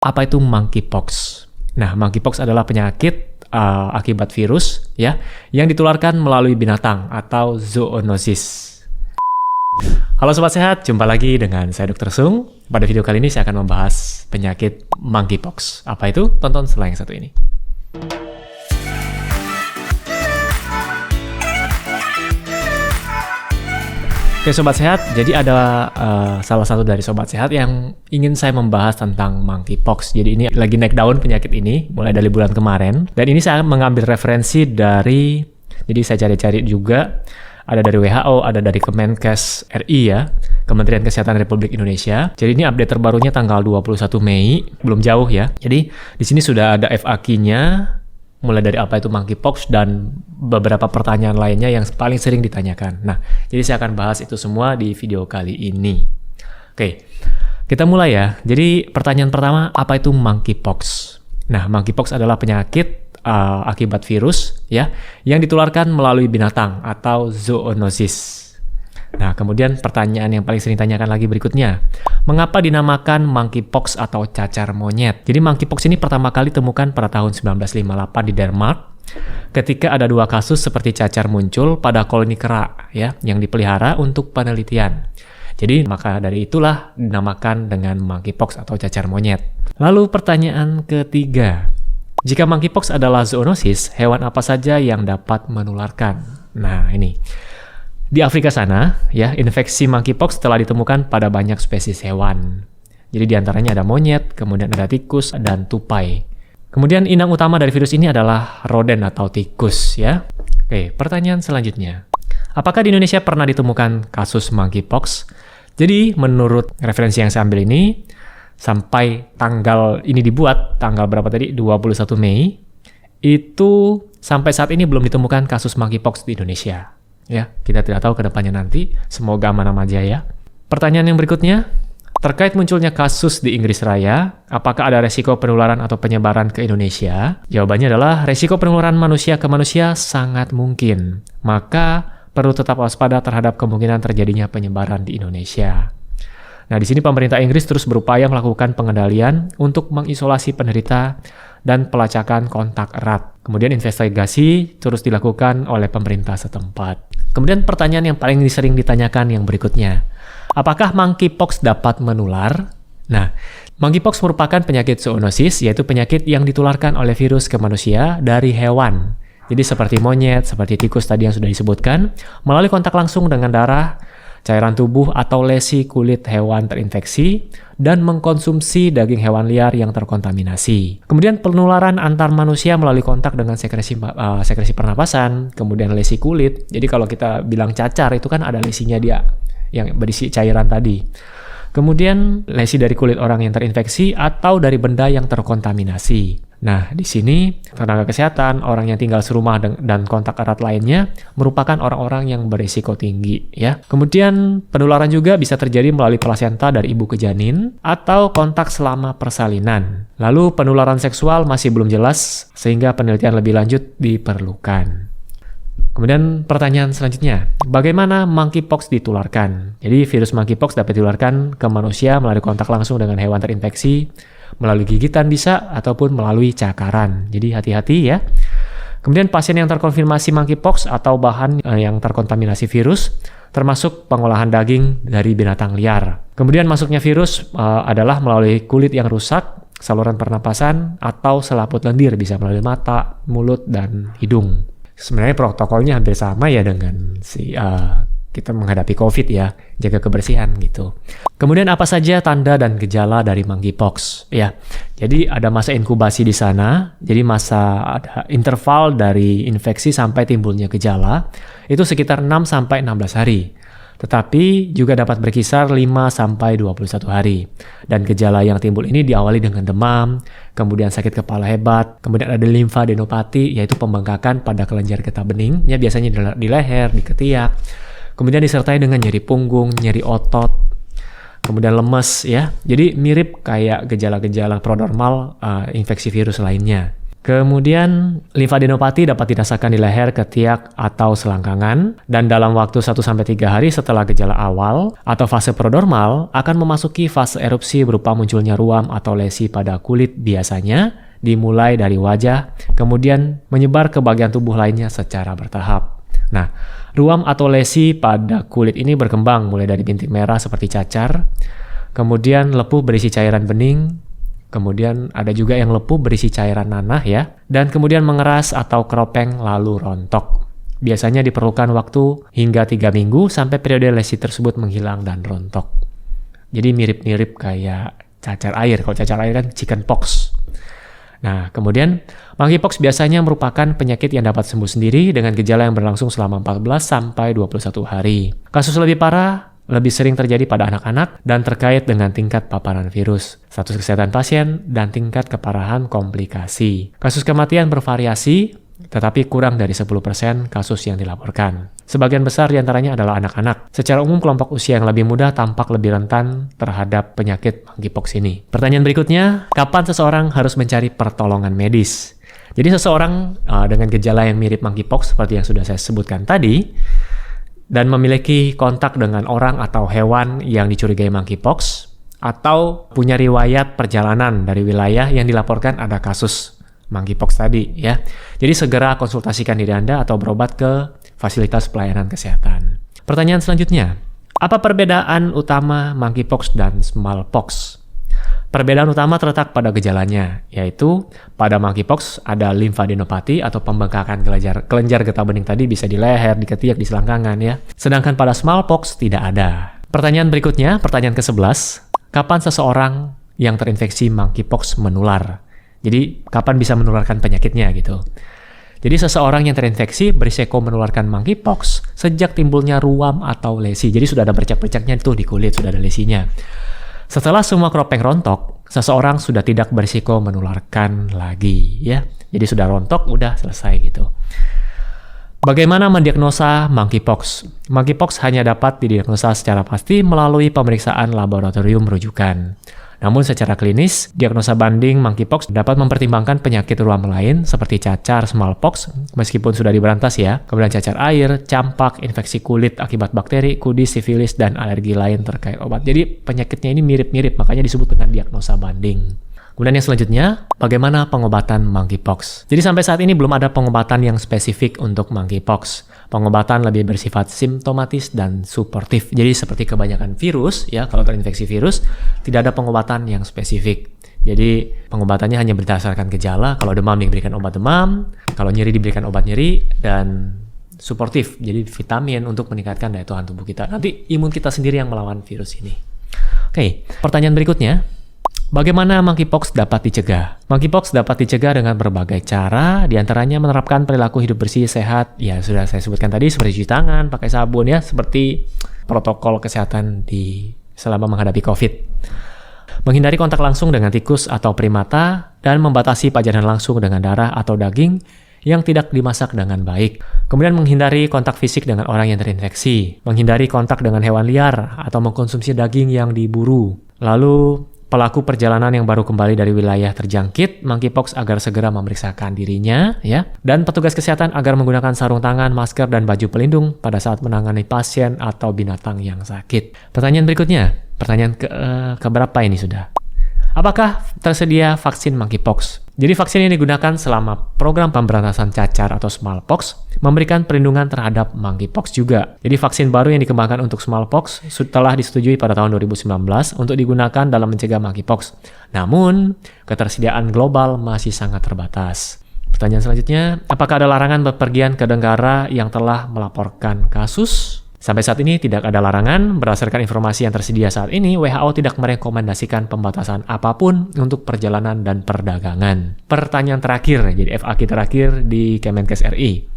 Apa itu monkeypox? Nah, monkeypox adalah penyakit akibat virus ya yang ditularkan melalui binatang atau zoonosis. Halo Sobat Sehat, jumpa lagi dengan saya Dr. Sung. Pada video kali ini saya akan membahas penyakit monkeypox. Apa itu? Tonton setelah yang satu ini. Oke Sobat Sehat, jadi ada salah satu dari Sobat Sehat yang ingin saya membahas tentang monkeypox. Jadi ini lagi naik daun penyakit ini, mulai dari bulan kemarin. Dan ini saya mengambil referensi dari, jadi saya cari-cari juga, ada dari WHO, ada dari Kemenkes RI ya, Kementerian Kesehatan Republik Indonesia. Jadi ini update terbarunya tanggal 21 Mei, belum jauh ya. Jadi di sini sudah ada FAQ-nya, mulai dari apa itu monkeypox dan beberapa pertanyaan lainnya yang paling sering ditanyakan. Nah, jadi saya akan bahas itu semua di video kali ini. Oke, kita mulai ya. Jadi pertanyaan pertama, apa itu monkeypox? Nah, monkeypox adalah penyakit akibat virus ya yang ditularkan melalui binatang atau zoonosis. Nah, kemudian pertanyaan yang paling sering ditanyakan lagi berikutnya. Mengapa dinamakan monkeypox atau cacar monyet? Jadi monkeypox ini pertama kali ditemukan pada tahun 1958 di Denmark ketika ada dua kasus seperti cacar muncul pada koloni kera ya yang dipelihara untuk penelitian. Jadi maka dari itulah dinamakan dengan monkeypox atau cacar monyet. Lalu pertanyaan ketiga. Jika monkeypox adalah zoonosis, hewan apa saja yang dapat menularkan? Nah, ini. Di Afrika sana, ya, infeksi monkeypox telah ditemukan pada banyak spesies hewan. Jadi diantaranya ada monyet, kemudian ada tikus, dan tupai. Kemudian inang utama dari virus ini adalah roden atau tikus, ya. Oke, pertanyaan selanjutnya. Apakah di Indonesia pernah ditemukan kasus monkeypox? Jadi menurut referensi yang saya ambil ini, sampai tanggal ini dibuat, tanggal berapa tadi? 21 Mei, itu sampai saat ini belum ditemukan kasus monkeypox di Indonesia. Ya, kita tidak tahu ke depannya nanti, semoga aman-aman aja ya. Pertanyaan yang berikutnya, terkait munculnya kasus di Inggris Raya, apakah ada resiko penularan atau penyebaran ke Indonesia? Jawabannya adalah resiko penularan manusia ke manusia sangat mungkin. Maka perlu tetap waspada terhadap kemungkinan terjadinya penyebaran di Indonesia. Nah, di sini pemerintah Inggris terus berupaya melakukan pengendalian untuk mengisolasi penderita dan pelacakan kontak erat. Kemudian investigasi terus dilakukan oleh pemerintah setempat. Kemudian pertanyaan yang paling sering ditanyakan yang berikutnya. Apakah monkeypox dapat menular? Nah, monkeypox merupakan penyakit zoonosis, yaitu penyakit yang ditularkan oleh virus ke manusia dari hewan. Jadi seperti monyet, seperti tikus tadi yang sudah disebutkan, melalui kontak langsung dengan darah, cairan tubuh atau lesi kulit hewan terinfeksi, dan mengkonsumsi daging hewan liar yang terkontaminasi. Kemudian penularan antar manusia melalui kontak dengan sekresi pernapasan, kemudian lesi kulit. Jadi kalau kita bilang cacar itu kan ada lesinya dia yang berisi cairan tadi. Kemudian lesi dari kulit orang yang terinfeksi atau dari benda yang terkontaminasi. Nah, di sini tenaga kesehatan, orang yang tinggal serumah dan kontak erat lainnya merupakan orang-orang yang berisiko tinggi ya. Kemudian penularan juga bisa terjadi melalui plasenta dari ibu ke janin atau kontak selama persalinan. Lalu penularan seksual masih belum jelas sehingga penelitian lebih lanjut diperlukan. Kemudian pertanyaan selanjutnya, bagaimana monkeypox ditularkan? Jadi virus monkeypox dapat ditularkan ke manusia melalui kontak langsung dengan hewan terinfeksi, melalui gigitan bisa, ataupun melalui cakaran. Jadi hati-hati ya. Kemudian pasien yang terkonfirmasi monkeypox atau bahan yang terkontaminasi virus, termasuk pengolahan daging dari binatang liar. Kemudian masuknya virus adalah melalui kulit yang rusak, saluran pernapasan, atau selaput lendir, bisa melalui mata, mulut, dan hidung. Sebenarnya protokolnya hampir sama ya dengan kita menghadapi COVID ya, jaga kebersihan gitu. Kemudian apa saja tanda dan gejala dari monkeypox ya. Jadi ada masa inkubasi di sana, jadi ada interval dari infeksi sampai timbulnya gejala itu sekitar 6 sampai 16 hari. Tetapi juga dapat berkisar 5 sampai 21 hari. Dan gejala yang timbul ini diawali dengan demam, kemudian sakit kepala hebat, kemudian ada limfadenopati, yaitu pembengkakan pada kelenjar getah bening, ya biasanya di leher, di ketiak. Kemudian disertai dengan nyeri punggung, nyeri otot, kemudian lemes ya. Jadi mirip kayak gejala-gejala prodromal infeksi virus lainnya. Kemudian limfadenopati dapat dirasakan di leher, ketiak, atau selangkangan, dan dalam waktu 1-3 hari setelah gejala awal atau fase prodromal akan memasuki fase erupsi berupa munculnya ruam atau lesi pada kulit, biasanya dimulai dari wajah, kemudian menyebar ke bagian tubuh lainnya secara bertahap. Nah, ruam atau lesi pada kulit ini berkembang mulai dari bintik merah seperti cacar, kemudian lepuh berisi cairan bening, kemudian ada juga yang lepuh berisi cairan nanah ya, dan kemudian mengeras atau keropeng lalu rontok. Biasanya diperlukan waktu hingga 3 minggu sampai periode lesi tersebut menghilang dan rontok. Jadi mirip-mirip kayak cacar air. Kalau cacar air kan chicken pox. Nah, kemudian monkeypox biasanya merupakan penyakit yang dapat sembuh sendiri dengan gejala yang berlangsung selama 14 sampai 21 hari. Kasus lebih parah lebih sering terjadi pada anak-anak dan terkait dengan tingkat paparan virus, status kesehatan pasien, dan tingkat keparahan komplikasi. Kasus kematian bervariasi, tetapi kurang dari 10% kasus yang dilaporkan. Sebagian besar diantaranya adalah anak-anak. Secara umum, kelompok usia yang lebih muda tampak lebih rentan terhadap penyakit monkeypox ini. Pertanyaan berikutnya, kapan seseorang harus mencari pertolongan medis? Jadi seseorang dengan gejala yang mirip monkeypox seperti yang sudah saya sebutkan tadi, dan memiliki kontak dengan orang atau hewan yang dicurigai monkeypox, atau punya riwayat perjalanan dari wilayah yang dilaporkan ada kasus monkeypox tadi ya. Jadi segera konsultasikan diri Anda atau berobat ke fasilitas pelayanan kesehatan. Pertanyaan selanjutnya, apa perbedaan utama monkeypox dan smallpox? Perbedaan utama terletak pada gejalanya, yaitu pada monkeypox ada limfadenopati atau pembengkakan kelenjar getah bening tadi bisa di leher, di ketiak, di selangkangan ya. Sedangkan pada smallpox tidak ada. Pertanyaan berikutnya, pertanyaan ke-11, kapan seseorang yang terinfeksi monkeypox menular? Jadi kapan bisa menularkan penyakitnya gitu. Jadi seseorang yang terinfeksi berisiko menularkan monkeypox sejak timbulnya ruam atau lesi. Jadi sudah ada bercak-bercaknya tuh di kulit, sudah ada lesinya. Setelah semua keropeng rontok, seseorang sudah tidak berisiko menularkan lagi ya. Jadi sudah rontok, udah selesai gitu. Bagaimana mendiagnosa monkeypox? Monkeypox hanya dapat didiagnosa secara pasti melalui pemeriksaan laboratorium rujukan. Namun secara klinis, diagnosa banding monkeypox dapat mempertimbangkan penyakit ruam lain seperti cacar, smallpox, meskipun sudah diberantas ya, kemudian cacar air, campak, infeksi kulit akibat bakteri, kudis, sifilis, dan alergi lain terkait obat. Jadi penyakitnya ini mirip-mirip, makanya disebut dengan diagnosa banding. Kemudian yang selanjutnya, bagaimana pengobatan monkeypox? Jadi sampai saat ini belum ada pengobatan yang spesifik untuk monkeypox. Pengobatan lebih bersifat simptomatis dan suportif. Jadi seperti kebanyakan virus, ya kalau terinfeksi virus, tidak ada pengobatan yang spesifik. Jadi pengobatannya hanya berdasarkan gejala. Kalau demam diberikan obat demam, kalau nyeri diberikan obat nyeri, dan suportif. Jadi vitamin untuk meningkatkan daya tahan tubuh kita. Nanti imun kita sendiri yang melawan virus ini. Oke, pertanyaan berikutnya. Bagaimana monkeypox dapat dicegah? Monkeypox dapat dicegah dengan berbagai cara, diantaranya menerapkan perilaku hidup bersih, sehat, ya sudah saya sebutkan tadi, seperti cuci tangan, pakai sabun ya, seperti protokol kesehatan selama menghadapi COVID. Menghindari kontak langsung dengan tikus atau primata, dan membatasi pajanan langsung dengan darah atau daging yang tidak dimasak dengan baik. Kemudian menghindari kontak fisik dengan orang yang terinfeksi, menghindari kontak dengan hewan liar, atau mengkonsumsi daging yang diburu. Lalu pelaku perjalanan yang baru kembali dari wilayah terjangkit monkeypox agar segera memeriksakan dirinya, ya. Dan petugas kesehatan agar menggunakan sarung tangan, masker, dan baju pelindung pada saat menangani pasien atau binatang yang sakit. Pertanyaan berikutnya, pertanyaan keberapa ini sudah? Apakah tersedia vaksin monkeypox? Jadi vaksin yang digunakan selama program pemberantasan cacar atau smallpox memberikan perlindungan terhadap monkeypox juga. Jadi vaksin baru yang dikembangkan untuk smallpox telah disetujui pada tahun 2019 untuk digunakan dalam mencegah monkeypox. Namun, ketersediaan global masih sangat terbatas. Pertanyaan selanjutnya, apakah ada larangan bepergian ke negara yang telah melaporkan kasus? Sampai saat ini tidak ada larangan. Berdasarkan informasi yang tersedia saat ini, WHO tidak merekomendasikan pembatasan apapun untuk perjalanan dan perdagangan. Pertanyaan terakhir, jadi FAQ terakhir di Kemenkes RI.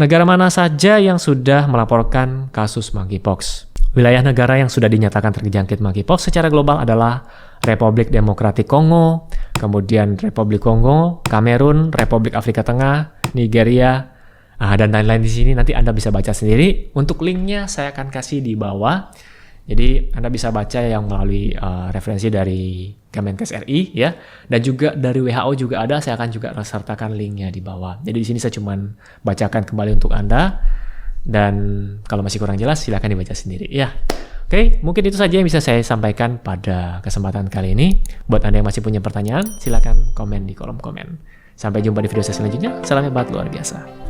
Negara mana saja yang sudah melaporkan kasus monkeypox? Wilayah negara yang sudah dinyatakan terjangkit monkeypox secara global adalah Republik Demokratik Kongo, kemudian Republik Kongo, Kamerun, Republik Afrika Tengah, Nigeria, dan lain-lain di sini. Nanti Anda bisa baca sendiri. Untuk linknya saya akan kasih di bawah. Jadi Anda bisa baca yang melalui referensi dari Kemenkes RI ya, dan juga dari WHO juga ada. Saya akan juga sertakan linknya di bawah. Jadi di sini saya cuman bacakan kembali untuk Anda, dan kalau masih kurang jelas silakan dibaca sendiri ya. Oke, mungkin itu saja yang bisa saya sampaikan pada kesempatan kali ini. Buat Anda yang masih punya pertanyaan, silakan komen di kolom komen. Sampai jumpa di video saya selanjutnya. Salam hebat luar biasa.